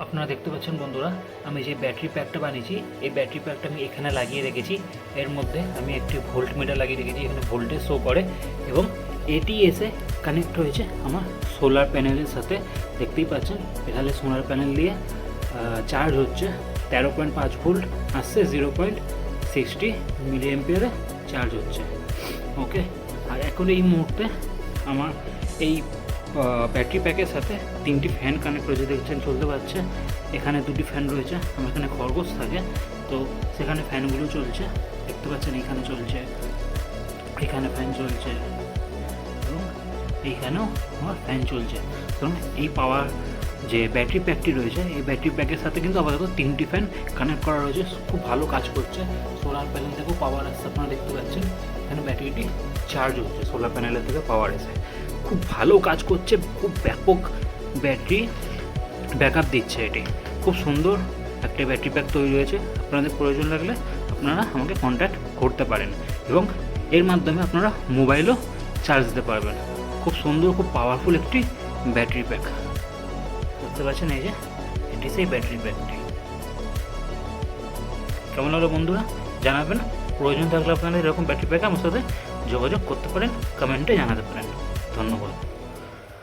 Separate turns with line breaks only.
আপনারা দেখতে পাচ্ছেন বন্ধুরা, আমি যে ব্যাটারি প্যাকটা বানিয়েছি এই ব্যাটারি প্যাকটা আমি এখানে লাগিয়ে রেখেছি। এর মধ্যে আমি একটি ভোল্ট মিটার লাগিয়ে রেখেছি, এখানে ভোল্টেজ শো করে এবং এটি এসে কানেক্ট হয়েছে আমার সোলার প্যানেলের সাথে। দেখতেই পাচ্ছেন এখানে সোলার প্যানেল দিয়ে চার্জ হচ্ছে। 13.5 ভোল্ট আসছে, 0.60 মিলি অ্যাম্পিয়ারে চার্জ হচ্ছে। ওকে, আর এখন এই মুহূর্তে আমার এই ব্যাটারি প্যাকের সাথে 3টি ফ্যান কানেক্ট রয়েছে, দেখছেন চলতে পারছে। এখানে 2টি ফ্যান রয়েছে, আমার এখানে খরগোশ থাকে তো সেখানে ফ্যানগুলো চলছে, দেখতে পাচ্ছেন এখানে চলছে, এখানে ফ্যান চলছে এবং এইখানেও আমার ফ্যান চলছে। কারণ এই পাওয়ার যে ব্যাটারি প্যাকটি রয়েছে এই ব্যাটারি প্যাকের সাথে কিন্তু আপাতত 3টি ফ্যান কানেক্ট করা রয়েছে, খুব ভালো কাজ করছে। সোলার প্যানেল থেকেও পাওয়ার আসছে, আপনারা দেখতে পাচ্ছেন এখানে ব্যাটারিটি চার্জ হচ্ছে, সোলার প্যানেলের থেকে পাওয়ার এসে খুব ভালো কাজ করছে, খুব ব্যাপক ব্যাটারি ব্যাকআপ দিচ্ছে। এটি খুব সুন্দর একটা ব্যাটারি প্যাক তৈরি হয়েছে। আপনাদের প্রয়োজন লাগলে আপনারা আমাকে কন্ট্যাক্ট করতে পারেন এবং এর মাধ্যমে আপনারা মোবাইলও চার্জ দিতে পারবেন। খুব সুন্দর, খুব পাওয়ারফুল একটি ব্যাটারি প্যাক, বুঝতে পারছেন। এই যে এটি সেই ব্যাটারি প্যাকটি। কেমন লাগলো বন্ধুরা জানাবেন। প্রয়োজন থাকলে আপনারা এরকম ব্যাটারি প্যাক আমার সাথে যোগাযোগ করতে পারেন, কমেন্টে জানাতে পারেন। ধন্যবাদ।